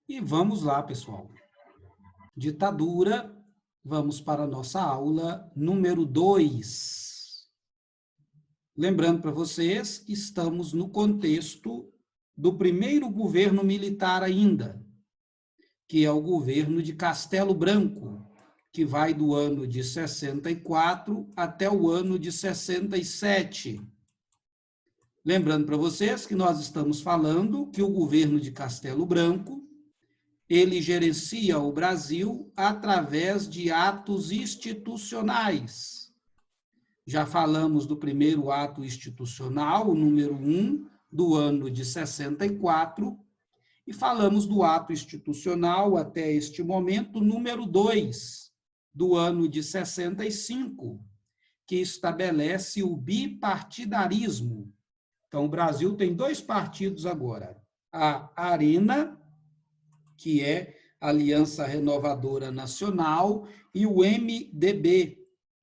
E vamos lá, pessoal. Ditadura, vamos para a nossa aula número 2. Lembrando para vocês que estamos no contexto do primeiro governo militar ainda, que é o governo de Castelo Branco, que vai do ano de 64 até o ano de 67. Lembrando para vocês que nós estamos falando que o governo de Castelo Branco ele gerencia o Brasil através de atos institucionais. Já falamos do primeiro ato institucional, o número 1, do ano de 64, e falamos do ato institucional, até este momento, número 2, do ano de 65, que estabelece o bipartidarismo. Então, o Brasil tem dois partidos agora, a Arena, que é Aliança Renovadora Nacional, e o MDB,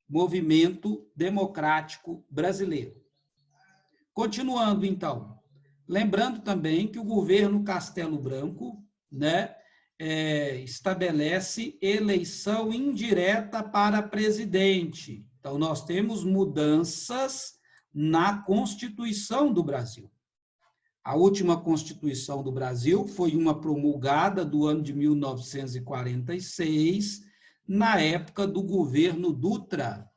Movimento Democrático Brasileiro. Continuando, então, lembrando também que o governo Castelo Branco, estabelece eleição indireta para presidente. Então, nós temos mudanças na Constituição do Brasil. A última Constituição do Brasil foi uma promulgada do ano de 1946, na época do governo Dutra,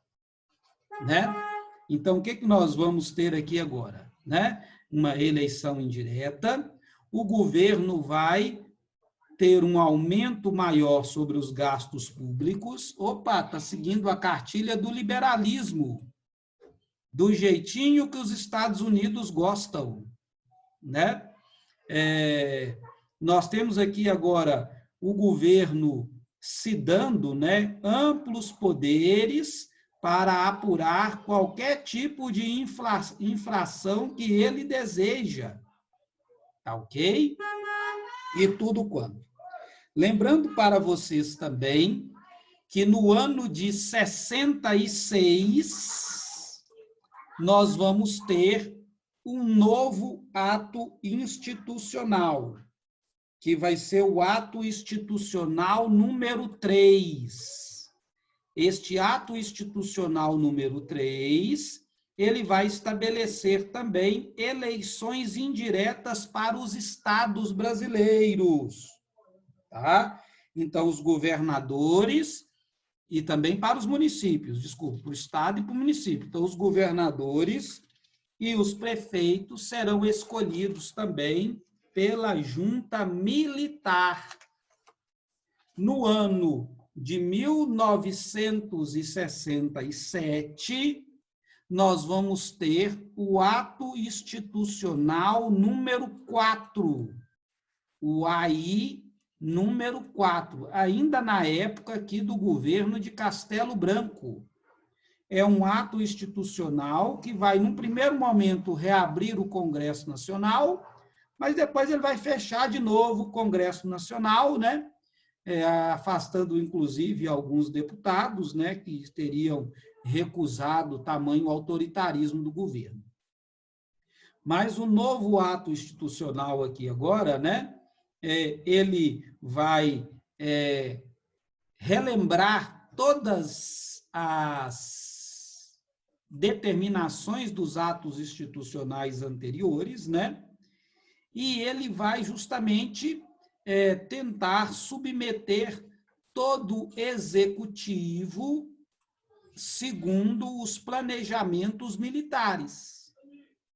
Então, o que nós vamos ter aqui agora? Uma eleição indireta, o governo vai ter um aumento maior sobre os gastos públicos. Opa, está seguindo a cartilha do liberalismo, do jeitinho que os Estados Unidos gostam, nós temos aqui agora o governo se dando amplos poderes para apurar qualquer tipo de infração que ele deseja. Tá ok? E tudo quanto. Lembrando para vocês também que no ano de 66 nós vamos ter um novo ato institucional, que vai ser o ato institucional número 3. Este ato institucional número 3, ele vai estabelecer também eleições indiretas para os estados brasileiros, tá? Então, os governadores e também para os municípios, desculpa, para o estado e para o município. Então, os governadores e os prefeitos serão escolhidos também pela junta militar. No ano de 1967, nós vamos ter o ato institucional número 4, o AI número 4, ainda na época aqui do governo de Castelo Branco. É um ato institucional que vai, num primeiro momento, reabrir o Congresso Nacional, mas depois ele vai fechar de novo o Congresso Nacional, afastando, inclusive, alguns deputados que teriam recusado o tamanho autoritarismo do governo. Mas o novo ato institucional aqui agora, ele vai relembrar todas as determinações dos atos institucionais anteriores, e ele vai justamente tentar submeter todo o executivo segundo os planejamentos militares.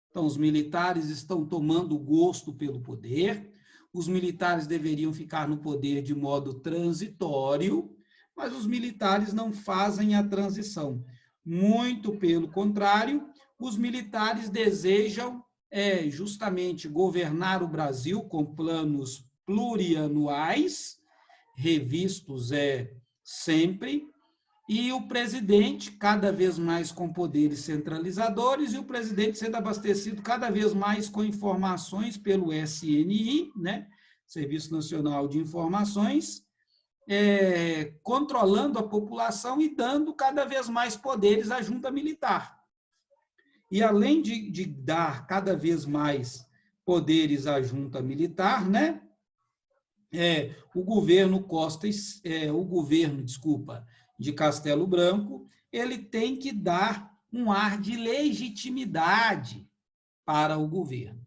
Então, os militares estão tomando gosto pelo poder, os militares deveriam ficar no poder de modo transitório, mas os militares não fazem a transição. Muito pelo contrário, os militares desejam justamente governar o Brasil com planos plurianuais, revistos sempre, e o presidente cada vez mais com poderes centralizadores, e o presidente sendo abastecido cada vez mais com informações pelo SNI, Serviço Nacional de Informações, controlando a população e dando cada vez mais poderes à junta militar. E além de dar cada vez mais poderes à junta militar, o governo de Castelo Branco, ele tem que dar um ar de legitimidade para o governo.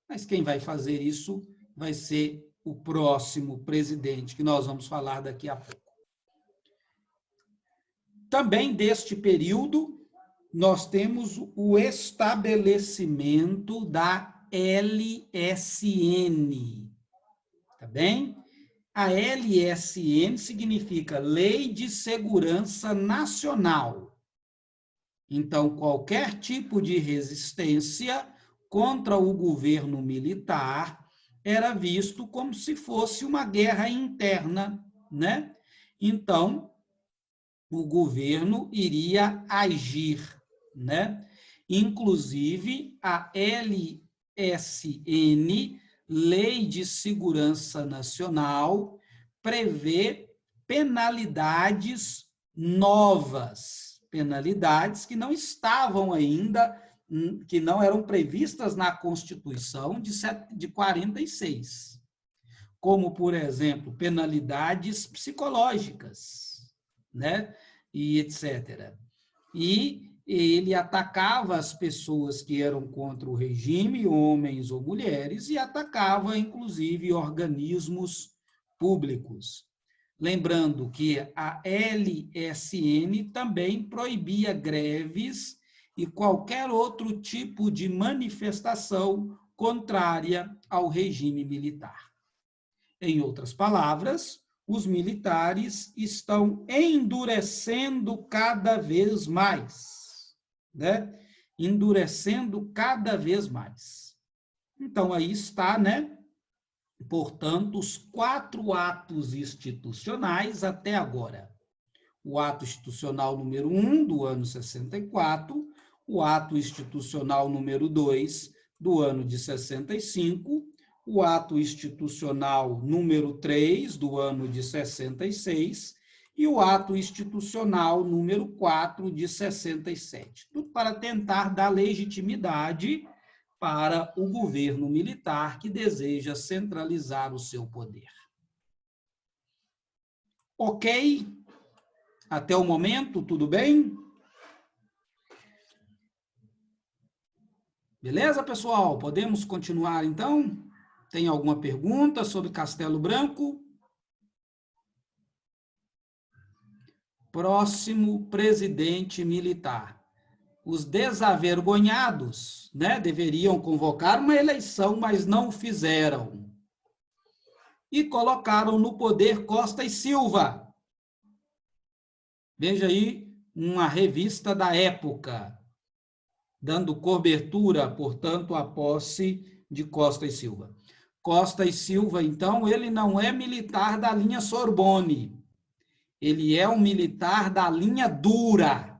Mas quem vai fazer isso vai ser o próximo presidente, que nós vamos falar daqui a pouco. Também deste período, nós temos o estabelecimento da LSN, tá bem? A LSN significa Lei de Segurança Nacional. Então, qualquer tipo de resistência contra o governo militar era visto como se fosse uma guerra interna, né? Então, o governo iria agir, né? Inclusive, a LSN, Lei de Segurança Nacional, prevê penalidades novas, penalidades que não estavam ainda, que não eram previstas na Constituição de 46, como, por exemplo, penalidades psicológicas, né? E etc. E ele atacava as pessoas que eram contra o regime, homens ou mulheres, e atacava, inclusive, organismos públicos. Lembrando que a LSN também proibia greves e qualquer outro tipo de manifestação contrária ao regime militar. Em outras palavras, os militares estão endurecendo cada vez mais, né? Endurecendo cada vez mais. Então, aí está, né? Portanto, os 4 atos institucionais até agora. O ato institucional número 1, do ano 64, o ato institucional número 2, do ano de 65, o ato institucional número 3, do ano de 66, e o ato institucional número 4, de 67. Tudo para tentar dar legitimidade para o governo militar que deseja centralizar o seu poder. Ok? Até o momento, tudo bem? Beleza, pessoal? Podemos continuar, então? Tem alguma pergunta sobre Castelo Branco? Próximo presidente militar. Os desavergonhados, né, deveriam convocar uma eleição, mas não fizeram. E colocaram no poder Costa e Silva. Veja aí uma revista da época, dando cobertura, portanto, à posse de Costa e Silva. Costa e Silva, então, ele não é militar da linha Sorbonne, ele é um militar da linha dura.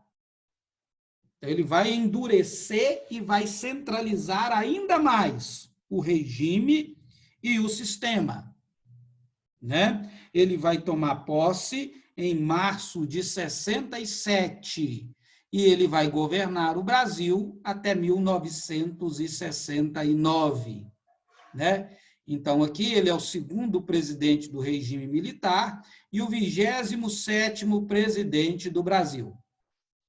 Então, ele vai endurecer e vai centralizar ainda mais o regime e o sistema, né? Ele vai tomar posse em março de 67 e ele vai governar o Brasil até 1969, né? Então, aqui ele é o 2º presidente do regime militar e o 27º presidente do Brasil.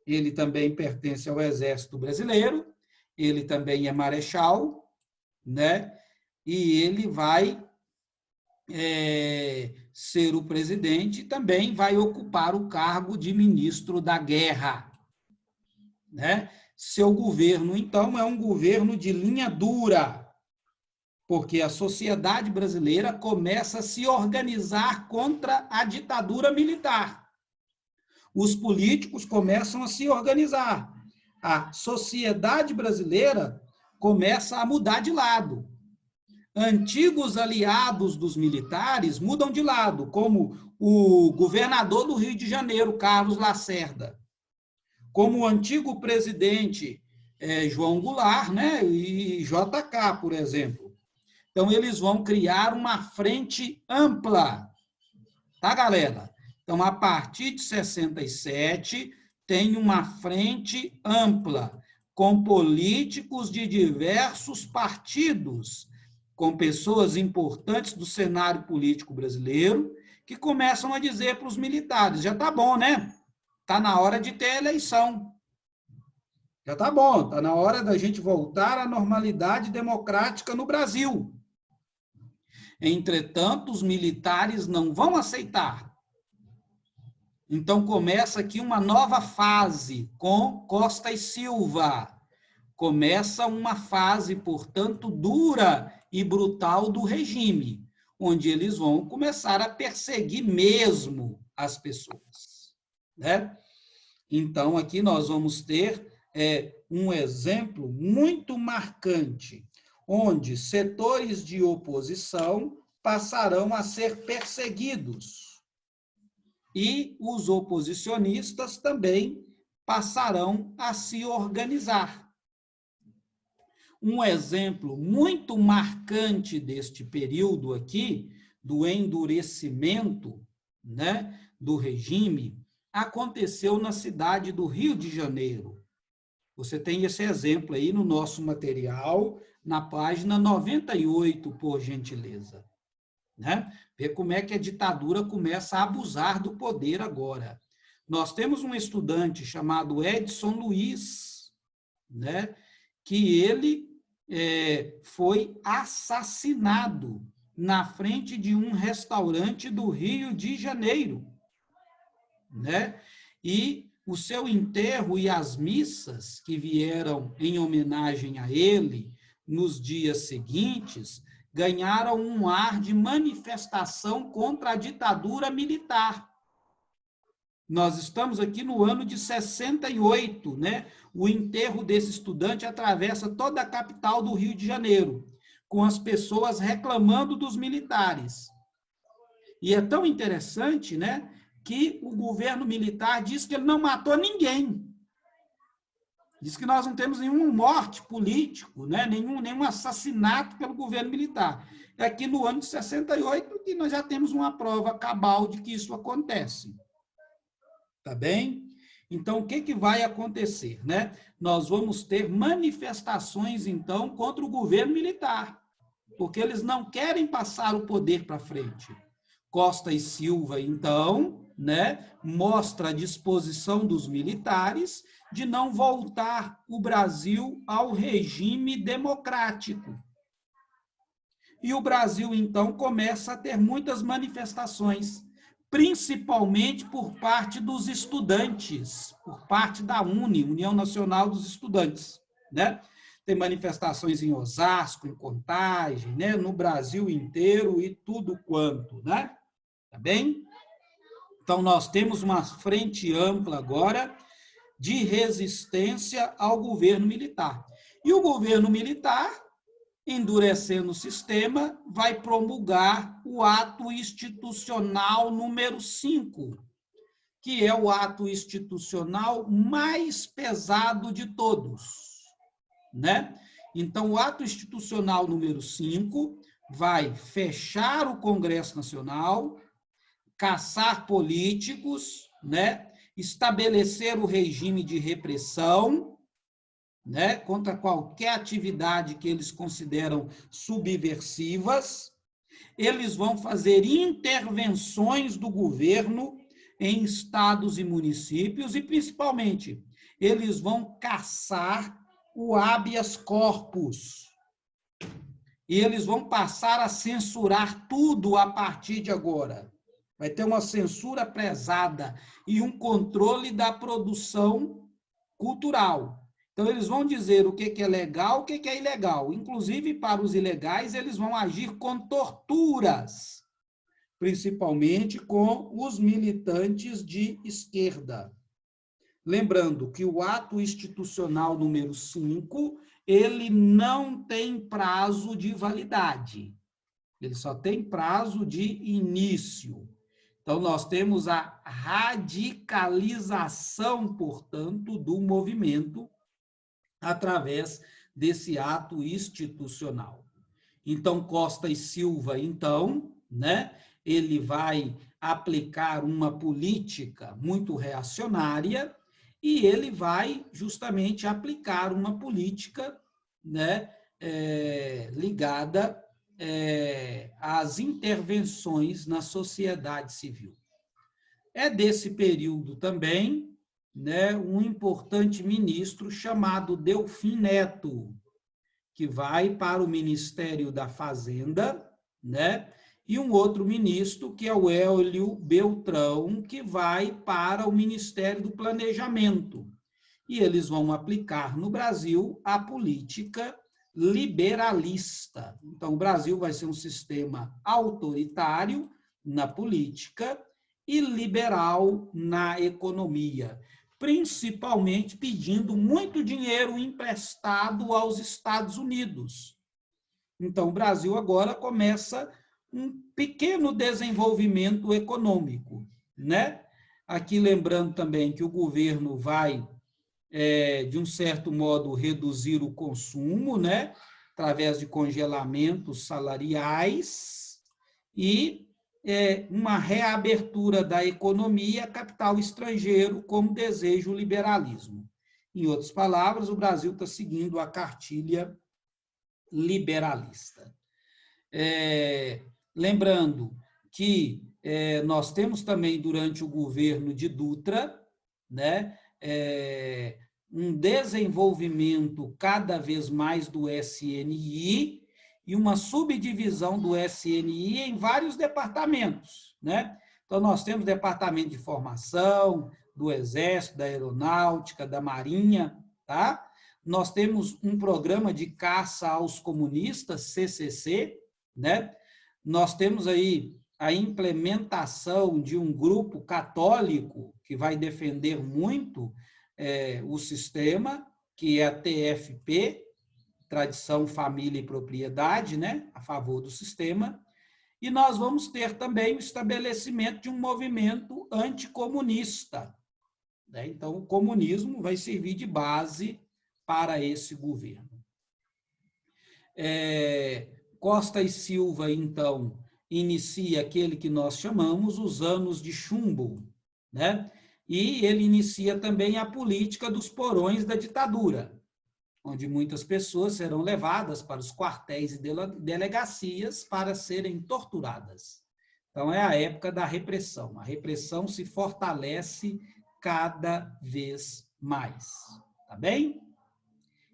Ele também pertence ao Exército Brasileiro, ele também é marechal, né? E ele vai ser o presidente e também vai ocupar o cargo de ministro da Guerra, né? Seu governo, então, é um governo de linha dura, porque a sociedade brasileira começa a se organizar contra a ditadura militar. Os políticos começam a se organizar. A sociedade brasileira começa a mudar de lado. Antigos aliados dos militares mudam de lado, como o governador do Rio de Janeiro, Carlos Lacerda, como o antigo presidente João Goulart, né, e JK, por exemplo. Então, eles vão criar uma frente ampla, tá, galera? Então, a partir de 67, tem uma frente ampla, com políticos de diversos partidos, com pessoas importantes do cenário político brasileiro, que começam a dizer para os militares, já está bom, né? Está na hora de ter eleição. Já está bom, está na hora da gente voltar à normalidade democrática no Brasil. Entretanto, os militares não vão aceitar. Então, começa aqui uma nova fase com Costa e Silva. Começa uma fase, portanto, dura e brutal do regime, onde eles vão começar a perseguir mesmo as pessoas, né? Então, aqui nós vamos ter um exemplo muito marcante, onde setores de oposição passarão a ser perseguidos e os oposicionistas também passarão a se organizar. Um exemplo muito marcante deste período aqui, do endurecimento, né, do regime, aconteceu na cidade do Rio de Janeiro. Você tem esse exemplo aí no nosso material, na página 98, por gentileza. Né? Ver como é que a ditadura começa a abusar do poder agora. Nós temos um estudante chamado Edson Luiz, né, que ele foi assassinado na frente de um restaurante do Rio de Janeiro, né? E o seu enterro e as missas que vieram em homenagem a ele nos dias seguintes ganharam um ar de manifestação contra a ditadura militar. Nós estamos aqui no ano de 68, né? O enterro desse estudante atravessa toda a capital do Rio de Janeiro, com as pessoas reclamando dos militares. E é tão interessante, né, que o governo militar diz que ele não matou ninguém. Diz que nós não temos nenhum morte político, né, nenhum assassinato pelo governo militar. É aqui no ano de 68 que nós já temos uma prova cabal de que isso acontece. Tá bem? Então, o que vai acontecer, né? Nós vamos ter manifestações, então, contra o governo militar, porque eles não querem passar o poder para frente. Costa e Silva, então, né, mostra a disposição dos militares de não voltar o Brasil ao regime democrático. E o Brasil, então, começa a ter muitas manifestações, principalmente por parte dos estudantes, por parte da UNE, União Nacional dos Estudantes, né? Tem manifestações em Osasco, em Contagem, né? No Brasil inteiro e tudo quanto, né? Tá bem? Então, nós temos uma frente ampla agora de resistência ao governo militar. E o governo militar, endurecendo o sistema, vai promulgar o ato institucional número 5, que é o ato institucional mais pesado de todos, né? Então, o ato institucional número 5 vai fechar o Congresso Nacional, caçar políticos, né? Estabelecer o regime de repressão, né, contra qualquer atividade que eles consideram subversivas. Eles vão fazer intervenções do governo em estados e municípios e, principalmente, eles vão caçar o habeas corpus. E eles vão passar a censurar tudo a partir de agora. Vai ter uma censura pesada e um controle da produção cultural. Então, eles vão dizer o que é legal, o que é ilegal. Inclusive, para os ilegais, eles vão agir com torturas, principalmente com os militantes de esquerda. Lembrando que o ato institucional número 5, ele não tem prazo de validade. Ele só tem prazo de início. Então, nós temos a radicalização, portanto, do movimento através desse ato institucional. Então, Costa e Silva, então, né, ele vai aplicar uma política muito reacionária e ele vai justamente aplicar uma política, né, ligada as intervenções na sociedade civil. É desse período também, né, um importante ministro chamado Delfim Neto, que vai para o Ministério da Fazenda, né? E um outro ministro, que é o Hélio Beltrão, que vai para o Ministério do Planejamento. E eles vão aplicar no Brasil a política liberalista. Então, o Brasil vai ser um sistema autoritário na política e liberal na economia, principalmente pedindo muito dinheiro emprestado aos Estados Unidos. Então, o Brasil agora começa um pequeno desenvolvimento econômico, né? Aqui lembrando também que o governo vai, de um certo modo, reduzir o consumo, né? Através de congelamentos salariais e uma reabertura da economia a capital estrangeiro, como deseja o liberalismo. Em outras palavras, o Brasil está seguindo a cartilha liberalista. Lembrando que nós temos também, durante o governo de Dutra, né, um desenvolvimento cada vez mais do SNI e uma subdivisão do SNI em vários departamentos, né? Então, nós temos departamento de formação, do Exército, da Aeronáutica, da Marinha, tá? Nós temos um programa de caça aos comunistas, CCC, né? Nós temos aí a implementação de um grupo católico que vai defender muito o sistema, que é a TFP, Tradição, Família e Propriedade, né? A favor do sistema. E nós vamos ter também o estabelecimento de um movimento anticomunista, né? Então, o comunismo vai servir de base para esse governo. Costa e Silva, então, inicia aquele que nós chamamos os anos de chumbo, né? E ele inicia também a política dos porões da ditadura, onde muitas pessoas serão levadas para os quartéis e delegacias para serem torturadas. Então, é a época da repressão. A repressão se fortalece cada vez mais. Tá bem?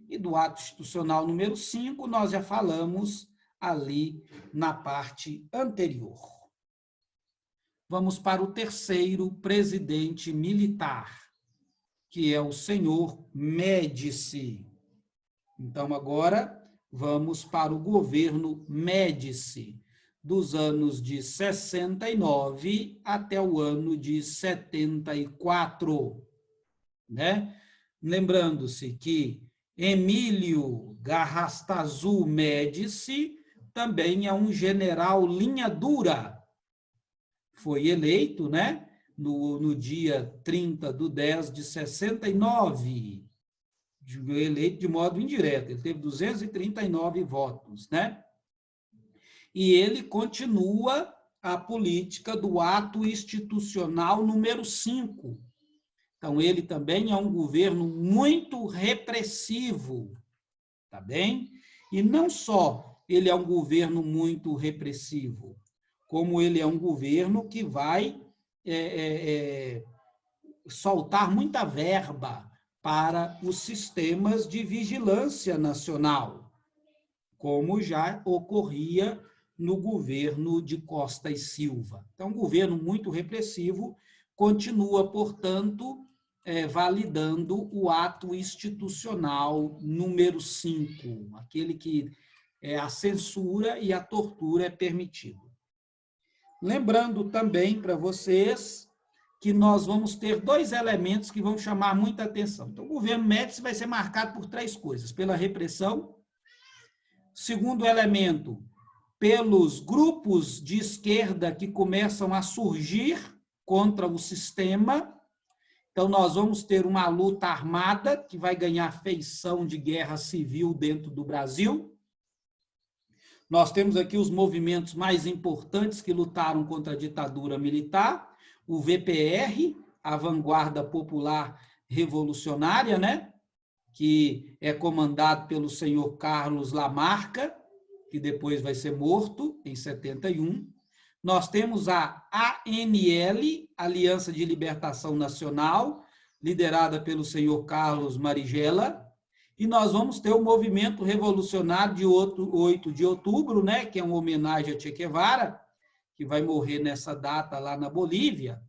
E do ato institucional número 5, nós já falamos ali na parte anterior. Vamos para o terceiro presidente militar, que é o senhor Médici. Então, agora, vamos para o governo Médici, dos anos de 69 até o ano de 74, né? Lembrando-se que Emílio Garrastazu Médici também é um general linha dura. Foi eleito, né, no dia 30/10 de 69, eleito de modo indireto, ele teve 239 votos, né? E ele continua a política do ato institucional número 5. Então, ele também é um governo muito repressivo, tá bem? E não só ele é um governo muito repressivo, como ele é um governo que vai soltar muita verba para os sistemas de vigilância nacional, como já ocorria no governo de Costa e Silva. Então, um governo muito repressivo continua, portanto, validando o ato institucional número 5, aquele que a censura e a tortura é permitido. Lembrando também para vocês que nós vamos ter dois elementos que vão chamar muita atenção. Então, o governo Médici vai ser marcado por três coisas: pela repressão, segundo elemento, pelos grupos de esquerda que começam a surgir contra o sistema. Então, nós vamos ter uma luta armada que vai ganhar feição de guerra civil dentro do Brasil. Nós temos aqui os movimentos mais importantes que lutaram contra a ditadura militar, o VPR, a Vanguarda Popular Revolucionária, né? Que é comandado pelo senhor Carlos Lamarca, que depois vai ser morto em 71. Nós temos a ANL, Aliança de Libertação Nacional, liderada pelo senhor Carlos Marighella, e nós vamos ter o movimento revolucionário de 8 de outubro, né, que é uma homenagem a Che Guevara, que vai morrer nessa data lá na Bolívia,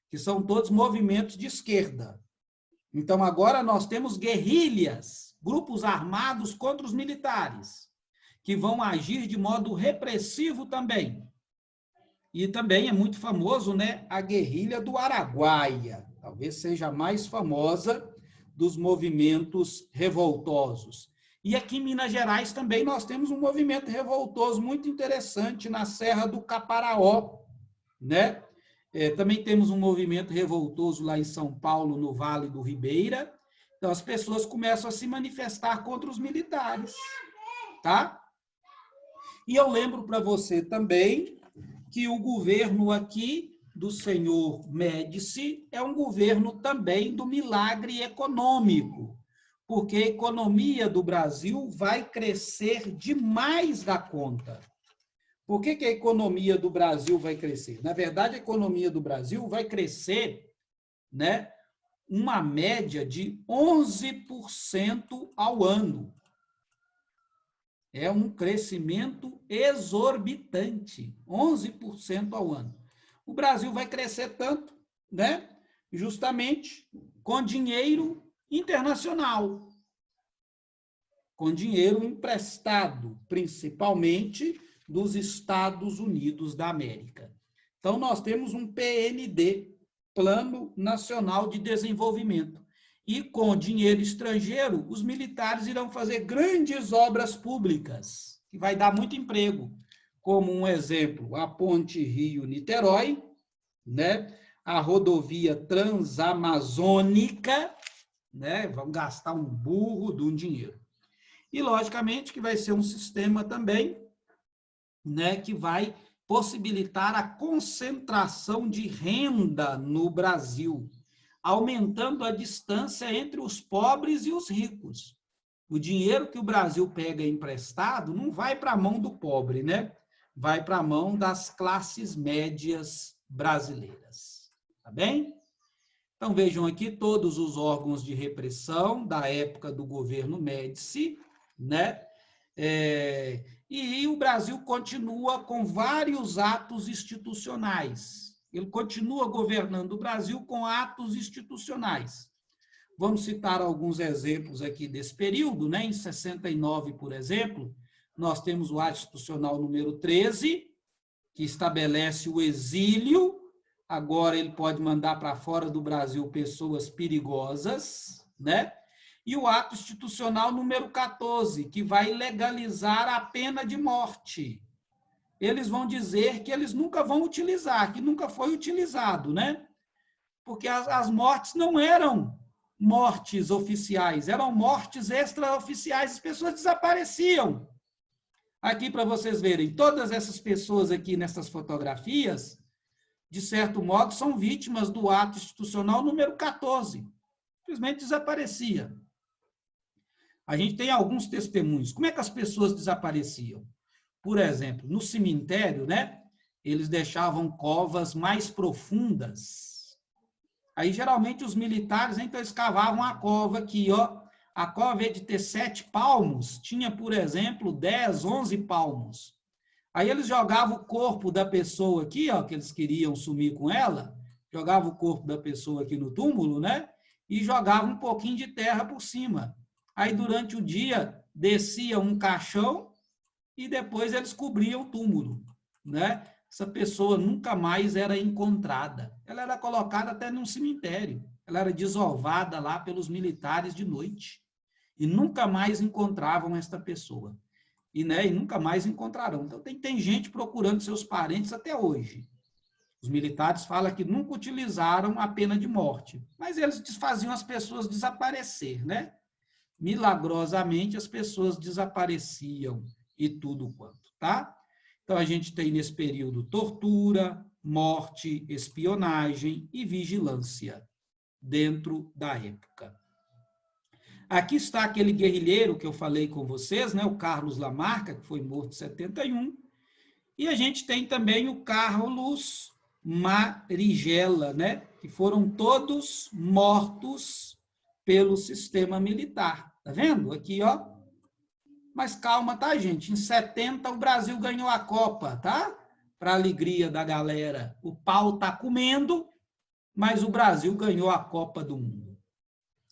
que são todos movimentos de esquerda. Então, agora nós temos guerrilhas, grupos armados contra os militares, que vão agir de modo repressivo também. E também é muito famoso, né, a guerrilha do Araguaia, talvez seja a mais famosa dos movimentos revoltosos. E aqui em Minas Gerais também nós temos um movimento revoltoso muito interessante na Serra do Caparaó, né? Também temos um movimento revoltoso lá em São Paulo, no Vale do Ribeira. Então, as pessoas começam a se manifestar contra os militares, tá? E eu lembro para você também que o governo aqui do senhor Médici é um governo também do milagre econômico, porque a economia do Brasil vai crescer demais da conta. Por que a economia do Brasil vai crescer? Na verdade, a economia do Brasil vai crescer, né, uma média de 11% ao ano. É um crescimento exorbitante, 11% ao ano. O Brasil vai crescer tanto, né, justamente com dinheiro internacional, com dinheiro emprestado, principalmente dos Estados Unidos da América. Então, nós temos um PND, Plano Nacional de Desenvolvimento. E com dinheiro estrangeiro, os militares irão fazer grandes obras públicas, que vai dar muito emprego, como um exemplo, a Ponte Rio-Niterói, né? A rodovia Transamazônica, né? Vão gastar um burro de um dinheiro. E, logicamente, que vai ser um sistema também, né, que vai possibilitar a concentração de renda no Brasil, aumentando a distância entre os pobres e os ricos. O dinheiro que o Brasil pega emprestado não vai para a mão do pobre, né? Vai para a mão das classes médias brasileiras. Tá bem? Então, vejam aqui todos os órgãos de repressão da época do governo Médici, né? E o Brasil continua com vários atos institucionais. Ele continua governando o Brasil com atos institucionais. Vamos citar alguns exemplos aqui desse período, né? Em 69, por exemplo, nós temos o ato institucional número 13, que estabelece o exílio. Agora ele pode mandar para fora do Brasil pessoas perigosas, né? E o ato institucional número 14, que vai legalizar a pena de morte. Eles vão dizer que eles nunca vão utilizar, que nunca foi utilizado, né? Porque as mortes não eram mortes oficiais, eram mortes extraoficiais, as pessoas desapareciam. Aqui, para vocês verem, todas essas pessoas aqui nessas fotografias, de certo modo, são vítimas do ato institucional número 14. Simplesmente desaparecia. A gente tem alguns testemunhos. Como é que as pessoas desapareciam? Por exemplo, no cemitério, né? Eles deixavam covas mais profundas. Aí, geralmente, os militares, então, escavavam a cova aqui, ó. A cova, de ter 7 palmos, tinha, por exemplo, 10, 11 palmos. Aí eles jogavam o corpo da pessoa aqui, ó, que eles queriam sumir com ela, jogavam o corpo da pessoa aqui no túmulo, né? E jogavam um pouquinho de terra por cima. Aí, durante o dia, descia um caixão e depois eles cobriam o túmulo, né? Essa pessoa nunca mais era encontrada. Ela era colocada até num cemitério. Ela era desovada lá pelos militares de noite. E nunca mais encontravam esta pessoa. E nunca mais encontrarão. Então, tem gente procurando seus parentes até hoje. Os militares falam que nunca utilizaram a pena de morte, mas eles faziam as pessoas desaparecer, né? Milagrosamente, as pessoas desapareciam e tudo quanto, tá? Então, a gente tem nesse período tortura, morte, espionagem e vigilância dentro da época. Aqui está aquele guerrilheiro que eu falei com vocês, né? O Carlos Lamarca, que foi morto em 71. E a gente tem também o Carlos Marighella, né? Que foram todos mortos pelo sistema militar. Tá vendo? Aqui, ó. Mas calma, tá, gente? Em 70 o Brasil ganhou a Copa, tá? Para alegria da galera. O pau tá comendo, mas o Brasil ganhou a Copa do Mundo.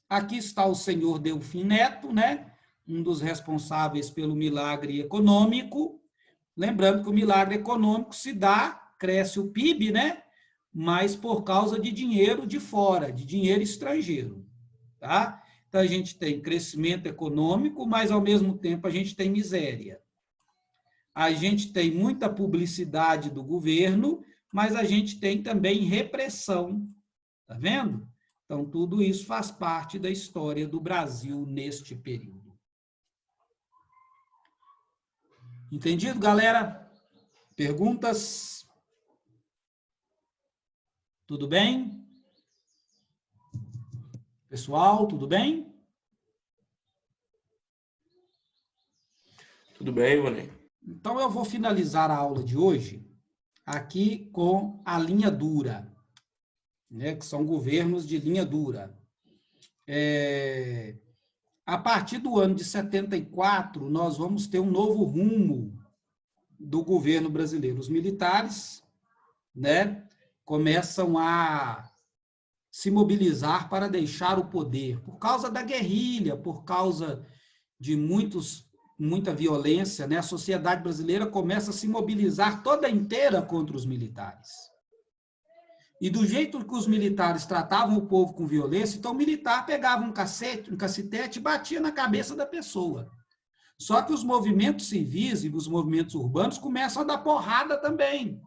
Aqui está o senhor Delfim Neto, né? Um dos responsáveis pelo milagre econômico. Lembrando que o milagre econômico se dá, cresce o PIB, né? Mas por causa de dinheiro de fora, de dinheiro estrangeiro, tá? Então, a gente tem crescimento econômico, mas, ao mesmo tempo, a gente tem miséria. A gente tem muita publicidade do governo, mas a gente tem também repressão. Tá vendo? Então, tudo isso faz parte da história do Brasil neste período. Entendido, galera? Perguntas? Tudo bem? Pessoal, tudo bem? Tudo bem, Ivone? Então, eu vou finalizar a aula de hoje aqui com a linha dura, né, que são governos de linha dura. A partir do ano de 74, nós vamos ter um novo rumo do governo brasileiro. Os militares, né, começam a se mobilizar para deixar o poder, por causa da guerrilha, por causa de muita violência, né? A sociedade brasileira começa a se mobilizar toda inteira contra os militares. E do jeito que os militares tratavam o povo com violência, então o militar pegava um cacetete e batia na cabeça da pessoa. Só que os movimentos civis e os movimentos urbanos começam a dar porrada também.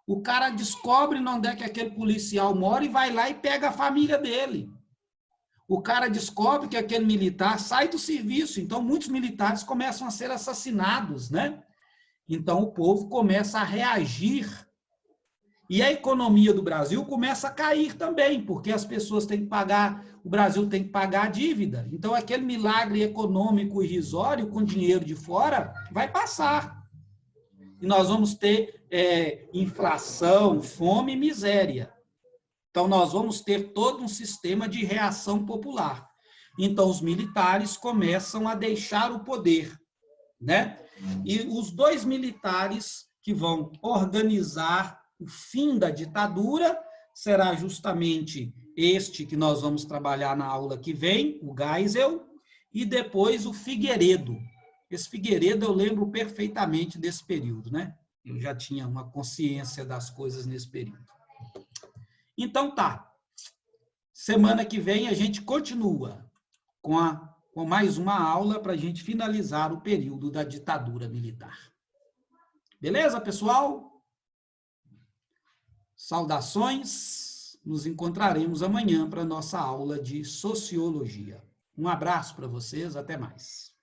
O cara descobre onde é que aquele policial mora e vai lá e pega a família dele. O cara descobre que aquele militar sai do serviço, então muitos militares começam a ser assassinados, né? Então o povo começa a reagir. E a economia do Brasil começa a cair também, porque as pessoas têm que pagar, o Brasil tem que pagar a dívida. Então aquele milagre econômico irrisório com dinheiro de fora vai passar. E nós vamos ter inflação, fome e miséria. Então, nós vamos ter todo um sistema de reação popular. Então, os militares começam a deixar o poder, né? E os dois militares que vão organizar o fim da ditadura será justamente este que nós vamos trabalhar na aula que vem, o Geisel, e depois o Figueiredo. Esse Figueiredo eu lembro perfeitamente desse período, né? Eu já tinha uma consciência das coisas nesse período. Então tá. Semana que vem a gente continua com mais uma aula para a gente finalizar o período da ditadura militar. Beleza, pessoal? Saudações. Nos encontraremos amanhã para a nossa aula de Sociologia. Um abraço para vocês, até mais.